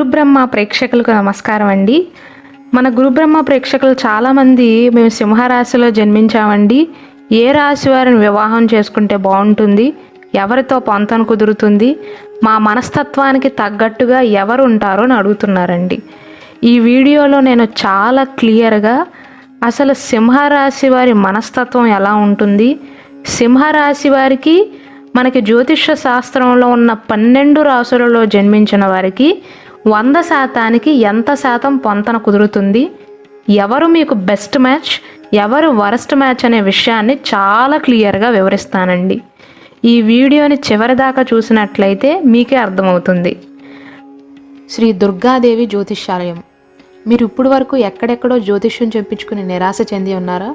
గురుబ్రహ్మ ప్రేక్షకులకు నమస్కారం అండి. మన గురుబ్రహ్మ ప్రేక్షకులు చాలామంది మేము సింహరాశిలో జన్మించామండి, ఏ రాశి వారిని వివాహం చేసుకుంటే బాగుంటుంది, ఎవరితో పొంతన కుదురుతుంది, మా మనస్తత్వానికి తగ్గట్టుగా ఎవరు ఉంటారో అని అడుగుతున్నారండి. ఈ వీడియోలో నేను చాలా క్లియర్గా అసలు సింహరాశి వారి మనస్తత్వం ఎలా ఉంటుంది, సింహరాశి వారికి మనకి జ్యోతిష్య శాస్త్రంలో ఉన్న 12 రాశులలో జన్మించిన వారికి 100% ఎంత శాతం పొంతన కుదురుతుంది, ఎవరు మీకు బెస్ట్ మ్యాచ్, ఎవరు వరస్ట్ మ్యాచ్ అనే విషయాన్ని చాలా క్లియర్గా వివరిస్తానండి. ఈ వీడియోని చివరిదాకా చూసినట్లయితే మీకే అర్థమవుతుంది. శ్రీ దుర్గాదేవి జ్యోతిష్యాలయం. మీరు ఇప్పుడు వరకు ఎక్కడెక్కడో జ్యోతిష్యం చెప్పించుకుని నిరాశ చెంది ఉన్నారా?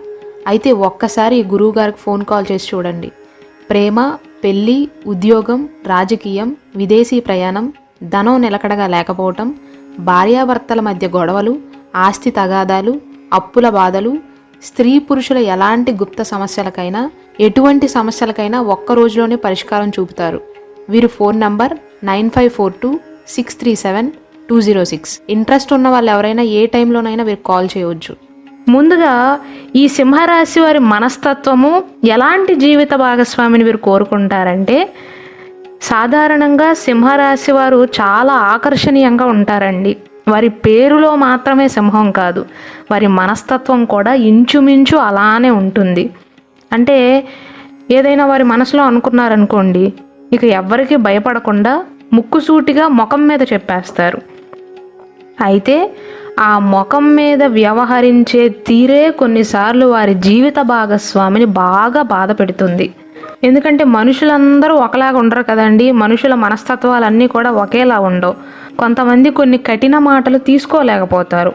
అయితే ఒక్కసారి ఈ గురువు గారికి ఫోన్ కాల్ చేసి చూడండి. ప్రేమ, పెళ్ళి, ఉద్యోగం, రాజకీయం, విదేశీ ప్రయాణం, ధనం నిలకడగా లేకపోవటం, భార్యాభర్తల మధ్య గొడవలు, ఆస్తి తగాదాలు, అప్పుల బాధలు, స్త్రీ పురుషుల ఎలాంటి గుప్త సమస్యలకైనా, ఎటువంటి సమస్యలకైనా ఒక్క రోజులోనే పరిష్కారం చూపుతారు. వీరు ఫోన్ నంబర్ 9542637206. ఇంట్రెస్ట్ ఉన్న వాళ్ళు ఎవరైనా ఏ టైంలోనైనా వీరు కాల్ చేయవచ్చు. ముందుగా ఈ సింహరాశి వారి మనస్తత్వము, ఎలాంటి జీవిత భాగస్వామిని వీరు కోరుకుంటారంటే, సాధారణంగా సింహరాశి వారు చాలా ఆకర్షణీయంగా ఉంటారండి. వారి పేరులో మాత్రమే సింహం కాదు, వారి మనస్తత్వం కూడా ఇంచుమించు అలానే ఉంటుంది. అంటే ఏదైనా వారి మనసులో అనుకున్నారనుకోండి, ఇక ఎవ్వరికి భయపడకుండా ముక్కుసూటిగా ముఖం మీద చెప్పేస్తారు. అయితే ఆ ముఖం మీద వ్యవహరించే తీరే కొన్నిసార్లు వారి జీవిత భాగస్వామిని బాగా బాధ పెడుతుంది. ఎందుకంటే మనుషులందరూ ఒకలాగా ఉండరు కదండి, మనుషుల మనస్తత్వాలన్నీ కూడా ఒకేలా ఉండవు. కొంతమంది కొన్ని కఠిన మాటలు తీసుకోలేకపోతారు,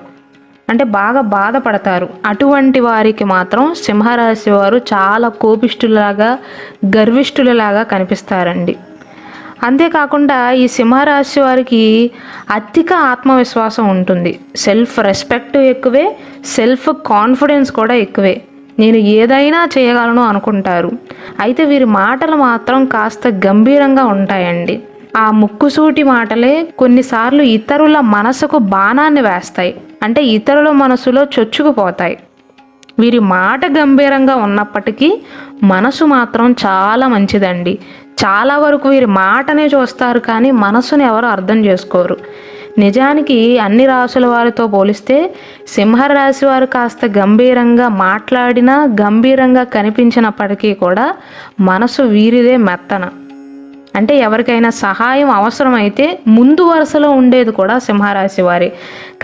అంటే బాగా బాధపడతారు. అటువంటి వారికి మాత్రం సింహరాశి వారు చాలా కోపిష్ఠులాగా, గర్విష్ఠులలాగా కనిపిస్తారండి. అంతేకాకుండా ఈ సింహరాశి వారికి అధిక ఆత్మవిశ్వాసం ఉంటుంది, సెల్ఫ్ రెస్పెక్ట్ ఎక్కువే, సెల్ఫ్ కాన్ఫిడెన్స్ కూడా ఎక్కువే. నేను ఏదైనా చేయగలను అనుకుంటారు. అయితే వీరి మాటలు మాత్రం కాస్త గంభీరంగా ఉంటాయండి. ఆ ముక్కుసూటి మాటలే కొన్నిసార్లు ఇతరుల మనసుకు బాణాన్ని వేస్తాయి, అంటే ఇతరుల మనసులో చొచ్చుకుపోతాయి. వీరి మాట గంభీరంగా ఉన్నప్పటికీ మనసు మాత్రం చాలా మంచిదండి. చాలా వరకు వీరి మాటనే చూస్తారు కానీ మనసుని ఎవరు అర్థం చేసుకోరు. నిజానికి అన్ని రాసుల వారితో పోలిస్తే సింహరాశి వారు కాస్త గంభీరంగా మాట్లాడినా, గంభీరంగా కనిపించినప్పటికీ కూడా మనసు వీరిదే మెత్తన. అంటే ఎవరికైనా సహాయం అవసరమైతే ముందు వరుసలో ఉండేది కూడా సింహరాశి వారి.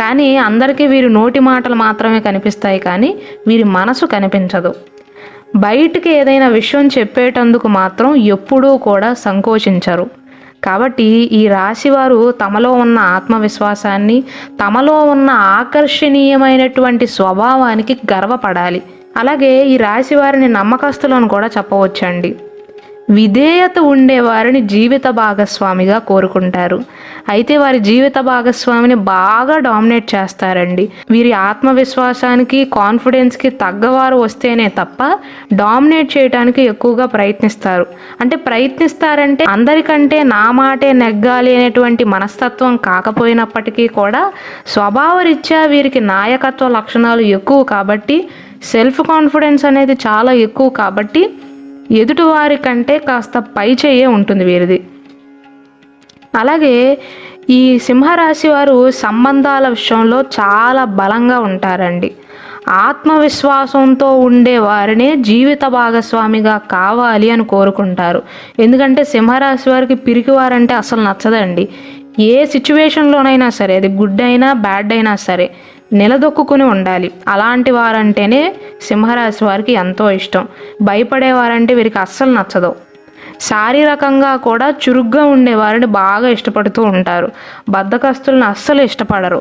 కానీ అందరికీ వీరి నోటి మాటలు మాత్రమే కనిపిస్తాయి, కానీ వీరి మనసు కనిపించదు. బయటికి ఏదైనా విషయం చెప్పేటందుకు మాత్రం ఎప్పుడూ కూడా సంకోచించరు. కాబట్టి ఈ రాశివారు తమలో ఉన్న ఆత్మవిశ్వాసాన్ని, తమలో ఉన్న ఆకర్షణీయమైనటువంటి స్వభావానికి గర్వపడాలి. అలాగే ఈ రాశి వారిని నమ్మకస్తులను కూడా చెప్పవచ్చండి. విధేయత ఉండేవారిని జీవిత భాగస్వామిగా కోరుకుంటారు. అయితే వారి జీవిత భాగస్వామిని బాగా డామినేట్ చేస్తారండి. వీరి ఆత్మవిశ్వాసానికి, కాన్ఫిడెన్స్కి తగ్గవారు వస్తేనే తప్ప డామినేట్ చేయడానికి ఎక్కువగా ప్రయత్నిస్తారు. అంటే ప్రయత్నిస్తారంటే అందరికంటే నా మాటే నెగ్గాలి అనేటువంటి మనస్తత్వం కాకపోయినప్పటికీ కూడా స్వభావరీత్యా వీరికి నాయకత్వ లక్షణాలు ఎక్కువ కాబట్టి, సెల్ఫ్ కాన్ఫిడెన్స్ అనేది చాలా ఎక్కువ కాబట్టి ఎదుటివారి కంటే కాస్త పై చేయే ఉంటుంది వీరిది. అలాగే ఈ సింహరాశి వారు సంబంధాల విషయంలో చాలా బలంగా ఉంటారండి. ఆత్మవిశ్వాసంతో ఉండే వారినే జీవిత భాగస్వామిగా కావాలి అని కోరుకుంటారు. ఎందుకంటే సింహరాశి వారికి పిరికివారంటే అసలు నచ్చదండి. ఏ సిచ్యువేషన్లోనైనా సరే, అది గుడ్ అయినా బ్యాడ్ అయినా సరే నిలదొక్కుని ఉండాలి. అలాంటి వారంటేనే సింహరాశి వారికి ఎంతో ఇష్టం. భయపడేవారంటే వీరికి అస్సలు నచ్చదు. శారీరకంగా కూడా చురుగ్గా ఉండేవారిని బాగా ఇష్టపడుతూ ఉంటారు. బద్ధకస్తులను అస్సలు ఇష్టపడరు,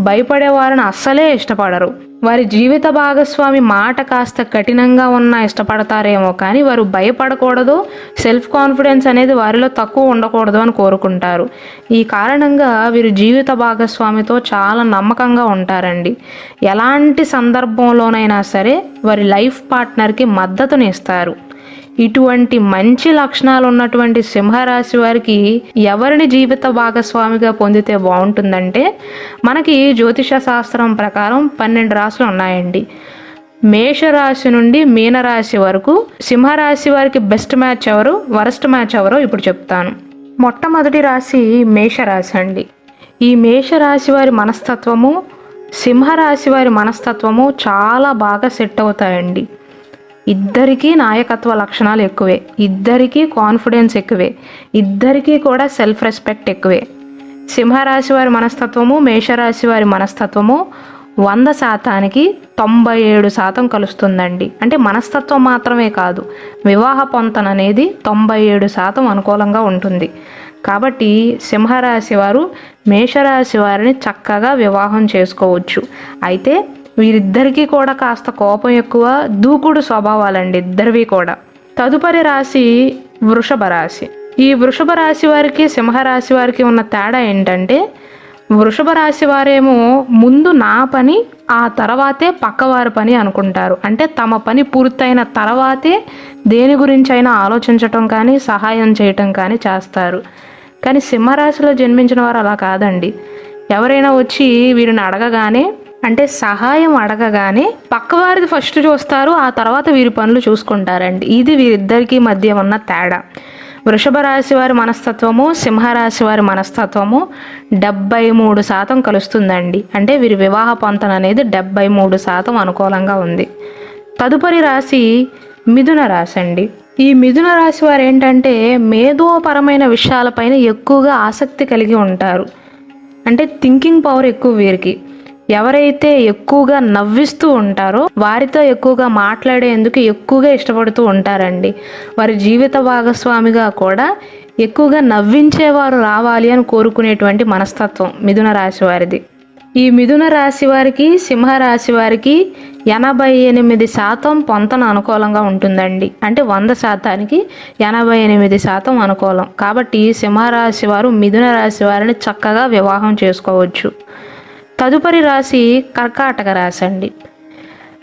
భయపడేవారిని అస్సలే ఇష్టపడరు. వారి జీవిత భాగస్వామి మాట కాస్త కఠినంగా ఉన్నా ఇష్టపడతారేమో కానీ వారు భయపడకూడదు, సెల్ఫ్ కాన్ఫిడెన్స్ అనేది వారిలో తక్కువ ఉండకూడదు అని కోరుకుంటారు. ఈ కారణంగా వీరు జీవిత భాగస్వామితో చాలా నమ్మకంగా ఉంటారండి. ఎలాంటి సందర్భంలోనైనా సరే వారి లైఫ్ పార్ట్నర్కి మద్దతుని ఇస్తారు. ఇటువంటి మంచి లక్షణాలు ఉన్నటువంటి సింహరాశి వారికి ఎవరిని జీవిత భాగస్వామిగా పొందితే బాగుంటుందంటే, మనకి జ్యోతిష శాస్త్రం ప్రకారం 12 రాశులు ఉన్నాయండి. మేషరాశి నుండి మీనరాశి వరకు సింహరాశి వారికి బెస్ట్ మ్యాచ్ ఎవరు, వరస్ట్ మ్యాచ్ ఎవరో ఇప్పుడు చెప్తాను. మొట్టమొదటి రాశి మేషరాశి అండి. ఈ మేషరాశి వారి మనస్తత్వము, సింహరాశి వారి మనస్తత్వము చాలా బాగా సెట్ అవుతాయండి. ఇద్దరికీ నాయకత్వ లక్షణాలు ఎక్కువే, ఇద్దరికీ కాన్ఫిడెన్స్ ఎక్కువే, ఇద్దరికీ కూడా సెల్ఫ్ రెస్పెక్ట్ ఎక్కువే. సింహరాశి వారి మనస్తత్వము, మేషరాశి వారి మనస్తత్వము 100%కి 97% కలుస్తుందండి. అంటే మనస్తత్వం మాత్రమే కాదు, వివాహ పొంతన అనేది 97% అనుకూలంగా ఉంటుంది. కాబట్టి సింహరాశి వారు మేషరాశి వారిని చక్కగా వివాహం చేసుకోవచ్చు. అయితే వీరిద్దరికీ కూడా కాస్త కోపం ఎక్కువ, దూకుడు స్వభావాలండి ఇద్దరివి కూడా. తదుపరి రాశి వృషభ రాశి. ఈ వృషభ రాశి వారికి సింహరాశి వారికి ఉన్న తేడా ఏంటంటే, వృషభ రాశి వారేమో ముందు నా పని ఆ తర్వాతే పక్కవారి పని అనుకుంటారు. అంటే తమ పని పూర్తయిన తర్వాతే దేని గురించి అయినా ఆలోచించటం కానీ సహాయం చేయటం కానీ చేస్తారు. కానీ సింహరాశిలో జన్మించిన వారు అలా కాదండి. ఎవరైనా వచ్చి వీరిని అడగగానే, అంటే సహాయం అడగగానే పక్కవారిది ఫస్ట్ చూస్తారు, ఆ తర్వాత వీరి పనులు చూసుకుంటారండి. ఇది వీరిద్దరికీ మధ్య ఉన్న తేడా. వృషభ రాశి వారి మనస్తత్వము, సింహరాశి వారి మనస్తత్వము 73% కలుస్తుందండి. అంటే వీరి వివాహ పొంతన అనేది 73% అనుకూలంగా ఉంది. తదుపరి రాశి మిథున రాశి అండి. ఈ మిథున రాశి వారు ఏంటంటే మేధోపరమైన విషయాలపైన ఎక్కువగా ఆసక్తి కలిగి ఉంటారు. అంటే థింకింగ్ పవర్ ఎక్కువ వీరికి. ఎవరైతే ఎక్కువగా నవ్విస్తూ ఉంటారో వారితో ఎక్కువగా మాట్లాడేందుకు ఎక్కువగా ఇష్టపడుతూ ఉంటారండి. వారి జీవిత భాగస్వామిగా కూడా ఎక్కువగా నవ్వించేవారు రావాలి అని కోరుకునేటువంటి మనస్తత్వం మిథున రాశి వారిది. ఈ మిథున రాశి వారికి సింహరాశి వారికి 88% పొంతన అనుకూలంగా ఉంటుందండి. అంటే 100%కి 88% అనుకూలం. కాబట్టి సింహరాశి వారు మిథున రాశి వారిని చక్కగా వివాహం చేసుకోవచ్చు. తదుపరి రాశి కర్కాటక రాశి అండి.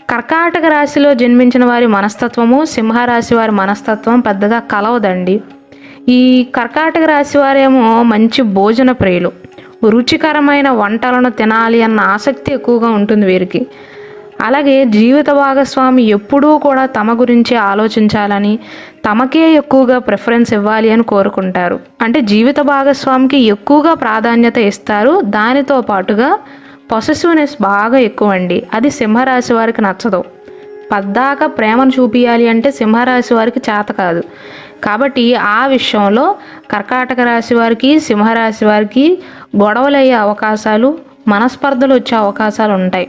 కర్కాటక రాశిలో జన్మించిన వారి మనస్తత్వము, సింహరాశి వారి మనస్తత్వం పెద్దగా కలవదండి. ఈ కర్కాటక రాశి వారేమో మంచి భోజన ప్రియులు, రుచికరమైన వంటలను తినాలి అన్న ఆసక్తి ఎక్కువగా ఉంటుంది వీరికి. అలాగే జీవిత భాగస్వామి ఎప్పుడూ కూడా తమ గురించి ఆలోచించాలని, తమకే ఎక్కువగా ప్రిఫరెన్స్ ఇవ్వాలి అని కోరుకుంటారు. అంటే జీవిత భాగస్వామికి ఎక్కువగా ప్రాధాన్యత ఇస్తారు. దానితో పాటుగా పొసెసివ్నెస్ బాగా ఎక్కువ అండి. అది సింహరాశి వారికి నచ్చదు. పద్దాక ప్రేమను చూపించాలి అంటే సింహరాశి వారికి చేత కాదు. కాబట్టి ఆ విషయంలో కర్కాటక రాశి వారికి, సింహరాశి వారికి గొడవలయ్యే అవకాశాలు, మనస్పర్ధలు వచ్చే అవకాశాలు ఉంటాయి.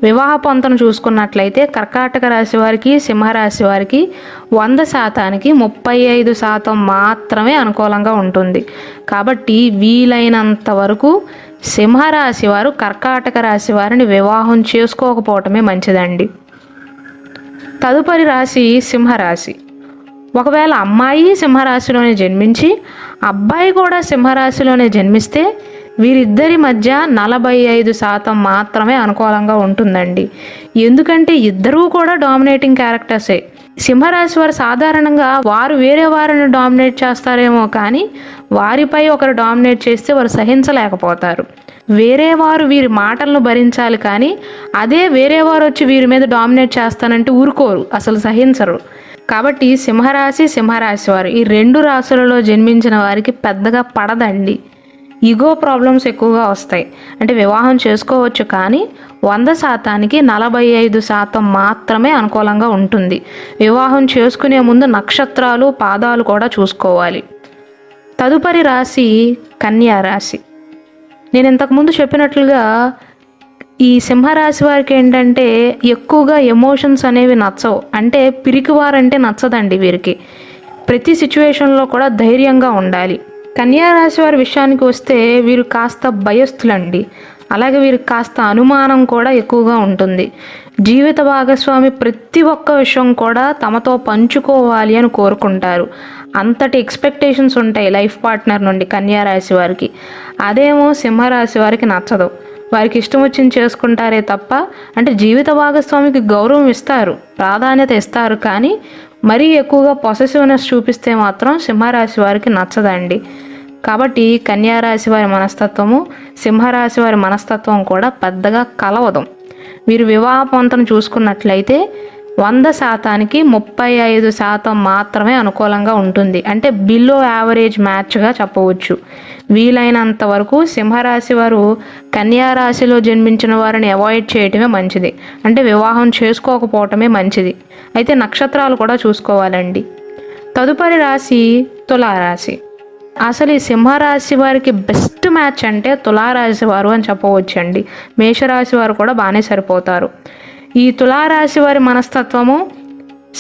వివాహ పొంతను చూసుకున్నట్లయితే కర్కాటక రాశి వారికి, సింహరాశి వారికి 100%కి 35% మాత్రమే అనుకూలంగా ఉంటుంది. కాబట్టి వీలైనంత వరకు సింహరాశి వారు కర్కాటక రాశి వారిని వివాహం చేసుకోకపోవటమే మంచిదండి. తదుపరి రాశి సింహరాశి. ఒకవేళ అమ్మాయి సింహరాశిలోనే జన్మించి అబ్బాయి కూడా సింహరాశిలోనే జన్మిస్తే వీరిద్దరి మధ్య 45% మాత్రమే అనుకూలంగా ఉంటుందండి. ఎందుకంటే ఇద్దరూ కూడా డామినేటింగ్ క్యారెక్టర్సే. సింహరాశి వారు సాధారణంగా వారు వేరే వారిని డామినేట్ చేస్తారేమో కానీ వారిపై ఒకరు డామినేట్ చేస్తే వారు సహించలేకపోతారు. వేరే వారు వీరి మాటలను భరించాలి కానీ అదే వేరే వారు వచ్చి వీరి మీద డామినేట్ చేస్తానంటే ఊరుకోరు, అసలు సహించరు. కాబట్టి సింహరాశి వారు ఈ 2 రాశులలో జన్మించిన వారికి పెద్దగా పడదండి. ఈగో ప్రాబ్లమ్స్ ఎక్కువగా వస్తాయి. అంటే వివాహం చేసుకోవచ్చు కానీ 100%కి 45% మాత్రమే అనుకూలంగా ఉంటుంది. వివాహం చేసుకునే ముందు నక్షత్రాలు, పాదాలు కూడా చూసుకోవాలి. తదుపరి రాశి కన్యా రాశి. నేను ఇంతకుముందు చెప్పినట్లుగా ఈ సింహరాశి వారికి ఏంటంటే ఎక్కువగా ఎమోషన్స్ అనేవి నచ్చవు. అంటే పిరికివారంటే నచ్చదండి వీరికి. ప్రతి సిచ్యువేషన్లో కూడా ధైర్యంగా ఉండాలి. కన్యా రాశి వారి విషయానికి వస్తే వీరు కాస్త భయస్థులండి. అలాగే వీరికి కాస్త అనుమానం కూడా ఎక్కువగా ఉంటుంది. జీవిత భాగస్వామి ప్రతి ఒక్క విషయం కూడా తమతో పంచుకోవాలి అని కోరుకుంటారు. అంతటి ఎక్స్పెక్టేషన్స్ ఉంటాయి లైఫ్ పార్ట్నర్ నుండి కన్యా రాశి వారికి. అదేమో సింహరాశి వారికి నచ్చదు. వారికి ఇష్టం వచ్చింది చేసుకుంటారే తప్ప, అంటే జీవిత భాగస్వామికి గౌరవం ఇస్తారు, ప్రాధాన్యత ఇస్తారు, కానీ మరీ ఎక్కువగా పొసెసివ్నెస్ చూపిస్తే మాత్రం సింహరాశి వారికి నచ్చదండి. కాబట్టి కన్యారాశి వారి మనస్తత్వము, సింహరాశి వారి మనస్తత్వం కూడా పెద్దగా కలవదు. వీరు వివాహ పొంతను చూసుకున్నట్లయితే 100%కి 35% మాత్రమే అనుకూలంగా ఉంటుంది. అంటే బిలో యావరేజ్ మ్యాచ్గా చెప్పవచ్చు. వీలైనంత వరకు సింహరాశి వారు కన్యారాశిలో జన్మించిన వారిని అవాయిడ్ చేయటమే మంచిది. అంటే వివాహం చేసుకోకపోవటమే మంచిది. అయితే నక్షత్రాలు కూడా చూసుకోవాలండి. తదుపరి రాశి తులారాశి. అసలు ఈ సింహరాశి వారికి బెస్ట్ మ్యాచ్ అంటే తులారాశి వారు అని చెప్పవచ్చండి. మేషరాశి వారు కూడా బాగానే సరిపోతారు. ఈ తులారాశి వారి మనస్తత్వము,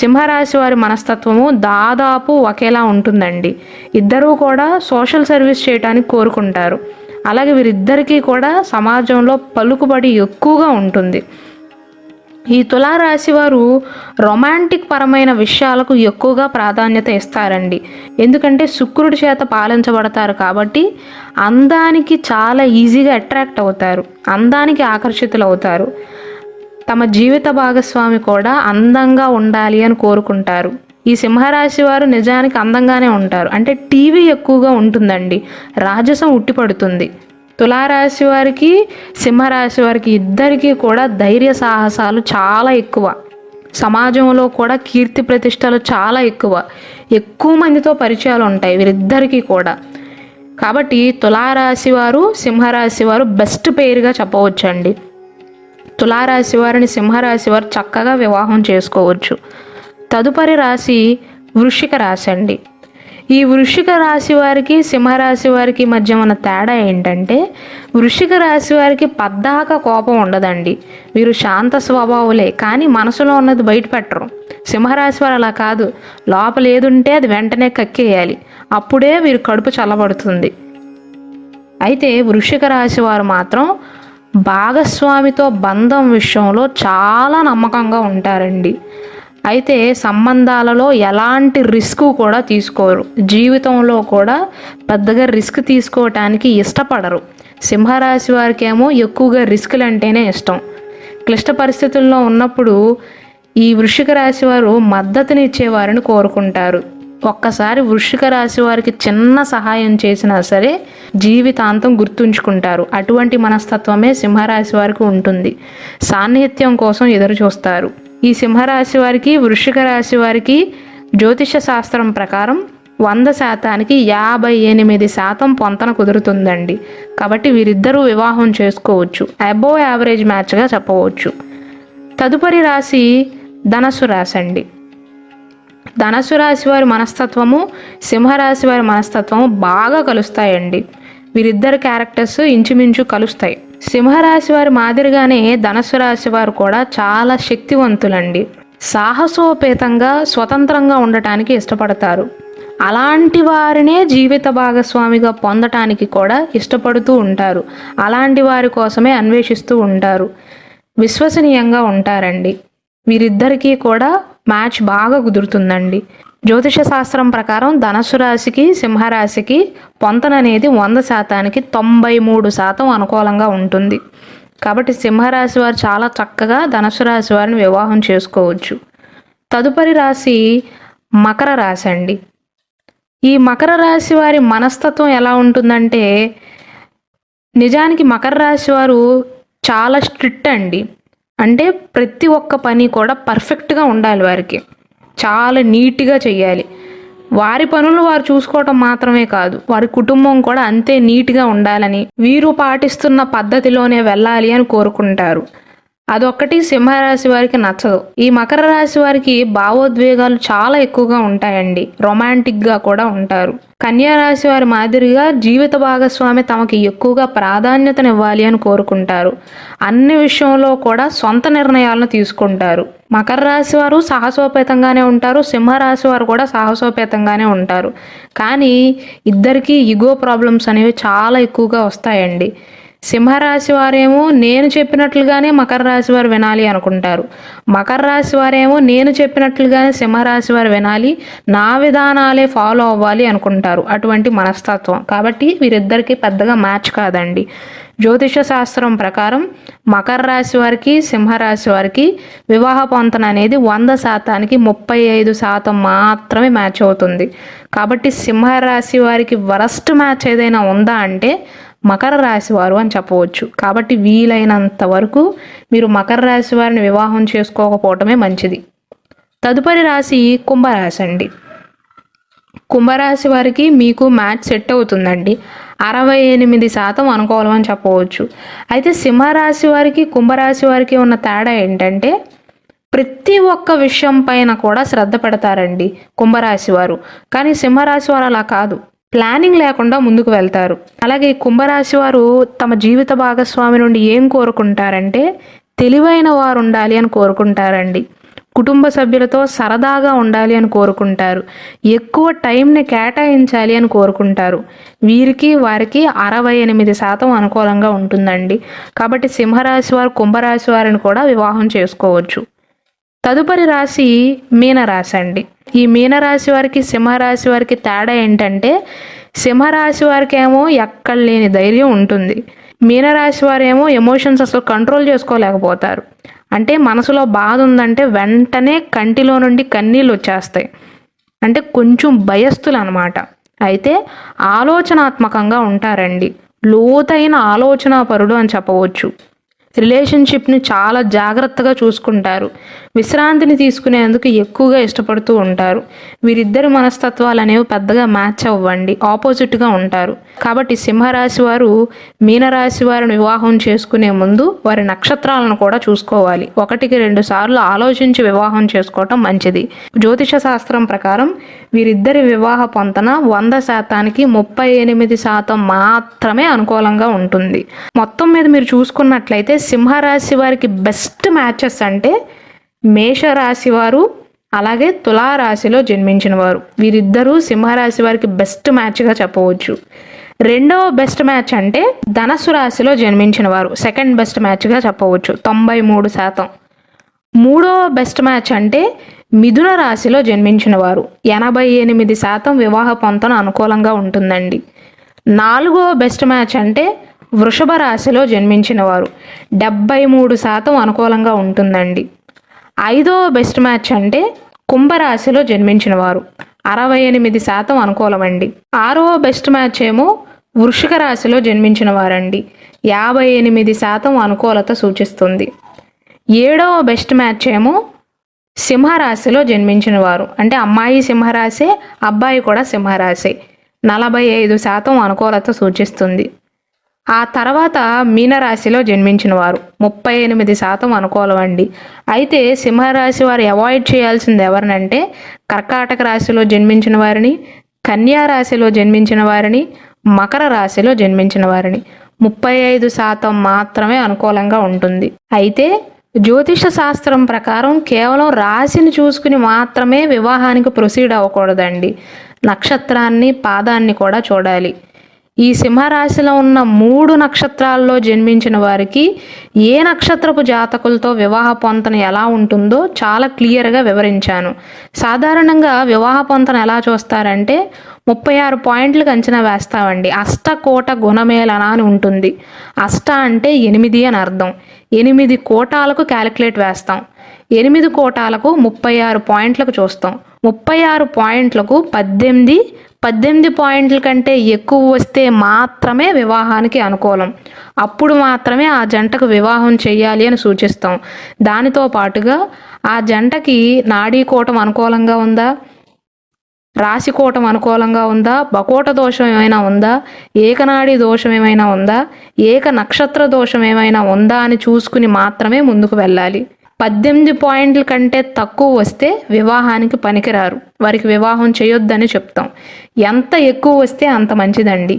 సింహరాశి వారి మనస్తత్వము దాదాపు ఒకేలా ఉంటుందండి. ఇద్దరూ కూడా సోషల్ సర్వీస్ చేయడానికి కోరుకుంటారు. అలాగే వీరిద్దరికీ కూడా సమాజంలో పలుకుబడి ఎక్కువగా ఉంటుంది. ఈ తులారాశి వారు రొమాంటిక్ పరమైన విషయాలకు ఎక్కువగా ప్రాధాన్యత ఇస్తారండి. ఎందుకంటే శుక్రుడి చేత పాలించబడతారు కాబట్టి అందానికి చాలా ఈజీగా అట్రాక్ట్ అవుతారు, అందానికి ఆకర్షితులు అవుతారు. తమ జీవిత భాగస్వామి కూడా అందంగా ఉండాలి అని కోరుకుంటారు. ఈ సింహరాశి వారు నిజానికి అందంగానే ఉంటారు. అంటే టీవీ ఎక్కువగా ఉంటుందండి, రాజసం ఉట్టిపడుతుంది. తులారాశి వారికి, సింహరాశి వారికి ఇద్దరికీ కూడా ధైర్య సాహసాలు చాలా ఎక్కువ. సమాజంలో కూడా కీర్తి ప్రతిష్టలు చాలా ఎక్కువ మందితో పరిచయాలు ఉంటాయి వీరిద్దరికీ కూడా. కాబట్టి తులారాశి వారు, సింహరాశి వారు బెస్ట్ పెయిర్గా చెప్పవచ్చండి. తులారాశి వారిని సింహరాశి వారు చక్కగా వివాహం చేసుకోవచ్చు. తదుపరి రాశి వృశ్చిక రాశి అండి. ఈ వృశ్చిక రాశి వారికి, సింహరాశి వారికి మధ్య ఉన్న తేడా ఏంటంటే వృశ్చిక రాశి వారికి పద్దాక కోపం ఉండదండి. వీరు శాంత స్వభావులే, కానీ మనసులో ఉన్నది బయట పెట్టరు. సింహరాశి వారు అలా కాదు, లోపల ఏదుంటే అది వెంటనే కక్కేయాలి, అప్పుడే వీరు కడుపు చల్లబడుతుంది. అయితే వృశ్చిక రాశి వారు మాత్రం భాగస్వామితో బంధం విషయంలో చాలా నమ్మకంగా ఉంటారండి. అయితే సంబంధాలలో ఎలాంటి రిస్క్ కూడా తీసుకోరు. జీవితంలో కూడా పెద్దగా రిస్క్ తీసుకోవటానికి ఇష్టపడరు. సింహరాశి వారికి ఏమో ఎక్కువగా రిస్కులు అంటేనే ఇష్టం. క్లిష్ట పరిస్థితుల్లో ఉన్నప్పుడు ఈ వృశ్చిక రాశి వారు మద్దతునిచ్చేవారిని కోరుకుంటారు. ఒక్కసారి వృశ్చిక రాశి వారికి చిన్న సహాయం చేసినా సరే జీవితాంతం గుర్తుంచుకుంటారు. అటువంటి మనస్తత్వమే సింహరాశి వారికి ఉంటుంది. సాన్నిహిత్యం కోసం ఎదురు చూస్తారు. ఈ సింహరాశి వారికి, వృశ్చిక రాశి వారికి జ్యోతిష శాస్త్రం ప్రకారం 100%కి 58% పొంతన కుదురుతుందండి. కాబట్టి వీరిద్దరూ వివాహం చేసుకోవచ్చు. అబోవ్ యావరేజ్ మ్యాచ్గా చెప్పవచ్చు. తదుపరి రాశి ధనస్సు రాశి అండి. ధనస్సు రాశి వారి మనస్తత్వము, సింహరాశి వారి మనస్తత్వము బాగా కలుస్తాయండి. వీరిద్దరు క్యారెక్టర్స్ ఇంచుమించు కలుస్తాయి. సింహరాశి వారి మాదిరిగానే ధనస్సు రాశి వారు కూడా చాలా శక్తివంతులండి. సాహసోపేతంగా స్వతంత్రంగా ఉండటానికి ఇష్టపడతారు. అలాంటి వారినే జీవిత భాగస్వామిగా పొందటానికి కూడా ఇష్టపడుతూ ఉంటారు. అలాంటి వారి కోసమే అన్వేషిస్తూ ఉంటారు. విశ్వసనీయంగా ఉంటారండి. వీరిద్దరికీ కూడా మ్యాచ్ బాగా కుదురుతుందండి. జ్యోతిష శాస్త్రం ప్రకారం ధనస్సు రాశికి, సింహరాశికి పొంతన అనేది 100%కి 93% అనుకూలంగా ఉంటుంది. కాబట్టి సింహరాశి వారు చాలా చక్కగా ధనస్సు రాశి వారిని వివాహం చేసుకోవచ్చు. తదుపరి రాశి మకర రాశి అండి. ఈ మకర రాశి వారి మనస్తత్వం ఎలా ఉంటుందంటే నిజానికి మకర రాశి వారు చాలా స్ట్రిక్ట్ అండి. అంటే ప్రతి ఒక్క పని కూడా పర్ఫెక్ట్గా ఉండాలి, వారికి చాలా నీట్గా చేయాలి. వారి పనులు వారు చూసుకోవటం మాత్రమే కాదు, వారి కుటుంబం కూడా అంతే నీట్గా ఉండాలని, వీరు పాటిస్తున్న పద్ధతిలోనే వెళ్ళాలి అని కోరుకుంటారు. అదొక్కటి సింహరాశి వారికి నచ్చదు. ఈ మకర రాశి వారికి భావోద్వేగాలు చాలా ఎక్కువగా ఉంటాయండి. రొమాంటిక్గా కూడా ఉంటారు. కన్యా రాశి వారి మాదిరిగా జీవిత భాగస్వామి తమకి ఎక్కువగా ప్రాధాన్యతనివ్వాలి అని కోరుకుంటారు. అన్ని విషయంలో కూడా సొంత నిర్ణయాలను తీసుకుంటారు. మకర రాశి వారు సాహసోపేతంగానే ఉంటారు, సింహరాశి వారు కూడా సాహసోపేతంగానే ఉంటారు. కానీ ఇద్దరికీ ఈగో ప్రాబ్లమ్స్ అనేవి చాలా ఎక్కువగా వస్తాయండి. సింహరాశి వారేమో నేను చెప్పినట్లుగానే మకర రాశి వారు వినాలి అనుకుంటారు. మకర రాశి వారేమో నేను చెప్పినట్లుగానే సింహరాశి వారు వినాలి, నా విధానాలే ఫాలో అవ్వాలి అనుకుంటారు. అటువంటి మనస్తత్వం. కాబట్టి వీరిద్దరికీ పెద్దగా మ్యాచ్ కాదండి. జ్యోతిష శాస్త్రం ప్రకారం మకర రాశి వారికి, సింహరాశి వారికి వివాహ పొంతన అనేది 100%కి 35% మాత్రమే మ్యాచ్ అవుతుంది. కాబట్టి సింహరాశి వారికి వరస్ట్ మ్యాచ్ ఏదైనా ఉందా అంటే మకర రాశి వారు అని చెప్పవచ్చు. కాబట్టి వీలైనంత వరకు మీరు మకర రాశి వారిని వివాహం చేసుకోకపోవటమే మంచిది. తదుపరి రాశి కుంభరాశి అండి. కుంభరాశి వారికి మీకు మ్యాచ్ సెట్ అవుతుందండి. 68% అనుకూలం అని చెప్పవచ్చు. అయితే సింహరాశి వారికి, కుంభరాశి వారికి ఉన్న తేడా ఏంటంటే ప్రతి ఒక్క విషయం పైన కూడా శ్రద్ధ పెడతారండి కుంభరాశి వారు. కానీ సింహరాశి వారు అలా కాదు, ప్లానింగ్ లేకుండా ముందుకు వెళ్తారు. అలాగే కుంభరాశి వారు తమ జీవిత భాగస్వామి నుండి ఏం కోరుకుంటారంటే తెలివైన వారు ఉండాలి అని కోరుకుంటారండి. కుటుంబ సభ్యులతో సరదాగా ఉండాలి అని కోరుకుంటారు. ఎక్కువ టైంని కేటాయించాలి అని కోరుకుంటారు. వీరికి వారికి 68% అనుకూలంగా ఉంటుందండి. కాబట్టి సింహరాశి వారు కుంభరాశి వారిని కూడా వివాహం చేసుకోవచ్చు. తదుపరి రాశి మీనరాశి అండి. ఈ మీనరాశి వారికి, సింహరాశి వారికి తేడా ఏంటంటే సింహరాశి వారికి ఏమో ఎక్కడ లేని ధైర్యం ఉంటుంది. మీనరాశి వారేమో ఎమోషన్స్ అసలు కంట్రోల్ చేసుకోలేకపోతారు. అంటే మనసులో బాధ ఉందంటే వెంటనే కంటిలో నుండి కన్నీళ్ళు వచ్చేస్తాయి. అంటే కొంచెం భయస్థులు అనమాట. అయితే ఆలోచనాత్మకంగా ఉంటారండి. లోతైన ఆలోచనాపరుడు అని చెప్పవచ్చు. రిలేషన్షిప్ని చాలా జాగ్రత్తగా చూసుకుంటారు. విశ్రాంతిని తీసుకునేందుకు ఎక్కువగా ఇష్టపడుతూ ఉంటారు. వీరిద్దరి మనస్తత్వాలు అనేవి పెద్దగా మ్యాచ్ అవ్వండి, ఆపోజిట్గా ఉంటారు. కాబట్టి సింహరాశి వారు మీనరాశి వారిని వివాహం చేసుకునే ముందు వారి నక్షత్రాలను కూడా చూసుకోవాలి. 1-2 సార్లు ఆలోచించి వివాహం చేసుకోవటం మంచిది. జ్యోతిష శాస్త్రం ప్రకారం వీరిద్దరి వివాహ పొంతన 100%కి 38% మాత్రమే అనుకూలంగా ఉంటుంది. మొత్తం మీద మీరు చూసుకున్నట్లయితే సింహరాశి వారికి బెస్ట్ మ్యాచెస్ అంటే మేషరాశి వారు, అలాగే తులారాశిలో జన్మించిన వారు. వీరిద్దరూ సింహరాశి వారికి బెస్ట్ మ్యాచ్గా చెప్పవచ్చు. రెండవ బెస్ట్ మ్యాచ్ అంటే ధనస్సు రాశిలో జన్మించిన వారు, సెకండ్ బెస్ట్ మ్యాచ్గా చెప్పవచ్చు, 93%. మూడవ బెస్ట్ మ్యాచ్ అంటే మిథున రాశిలో జన్మించిన వారు, 88% వివాహ పొంతన అనుకూలంగా ఉంటుందండి. నాలుగవ బెస్ట్ మ్యాచ్ అంటే వృషభ రాశిలో జన్మించిన వారు, 73% అనుకూలంగా ఉంటుందండి. ఐదవ బెస్ట్ మ్యాచ్ అంటే కుంభరాశిలో జన్మించిన వారు, 68% అనుకూలమండి. ఆరవ బెస్ట్ మ్యాచ్ ఏమో వృషిక రాశిలో జన్మించిన వారండి, 58% అనుకూలత సూచిస్తుంది. ఏడవ బెస్ట్ మ్యాచ్ ఏమో సింహరాశిలో జన్మించిన వారు, అంటే అమ్మాయి సింహరాశి, అబ్బాయి కూడా సింహరాశి, 45% అనుకూలత సూచిస్తుంది. ఆ తర్వాత మీనరాశిలో జన్మించిన వారు 38% అనుకూలం అండి. అయితే సింహరాశి వారు అవాయిడ్ చేయాల్సింది ఎవరినంటే కర్కాటక రాశిలో జన్మించిన వారిని, కన్యా రాశిలో జన్మించిన వారిని, మకర రాశిలో జన్మించిన వారిని. 35% మాత్రమే అనుకూలంగా ఉంటుంది. అయితే జ్యోతిష శాస్త్రం ప్రకారం కేవలం రాశిని చూసుకుని మాత్రమే వివాహానికి ప్రొసీడ్ అవ్వకూడదండి. నక్షత్రాన్ని, పాదాన్ని కూడా చూడాలి. ఈ సింహరాశిలో ఉన్న 3 నక్షత్రాల్లో జన్మించిన వారికి ఏ నక్షత్రపు జాతకులతో వివాహ పొంతన ఎలా ఉంటుందో చాలా క్లియర్గా వివరించాను. సాధారణంగా వివాహ పొంతన ఎలా చూస్తారంటే 36 పాయింట్లకు అంచనా వేస్తామండి. అష్టకోట గుణమేళన అని ఉంటుంది. అష్ట అంటే 8 అని అర్థం. 8 కోటాలకు క్యాలిక్యులేట్ వేస్తాం. 8 కోటాలకు 36 పాయింట్లకు చూస్తాం. 36 పాయింట్లకు 18 పాయింట్ల కంటే ఎక్కువ వస్తే మాత్రమే వివాహానికి అనుకూలం. అప్పుడు మాత్రమే ఆ జంటకు వివాహం చేయాలి అని సూచిస్తాం. దానితో పాటుగా ఆ జంటకి నాడీకోటం అనుకూలంగా ఉందా, రాశికోటం అనుకూలంగా ఉందా, బకోట దోషం ఏమైనా ఉందా, ఏకనాడీ దోషం ఏమైనా ఉందా, ఏక నక్షత్ర దోషం ఏమైనా ఉందా అని చూసుకుని మాత్రమే ముందుకు వెళ్ళాలి. 18 పాయింట్ల కంటే తక్కువ వస్తే వివాహానికి పనికిరారు, వారికి వివాహం చేయొద్దని చెప్తాం. ఎంత ఎక్కువ వస్తే అంత మంచిదండి.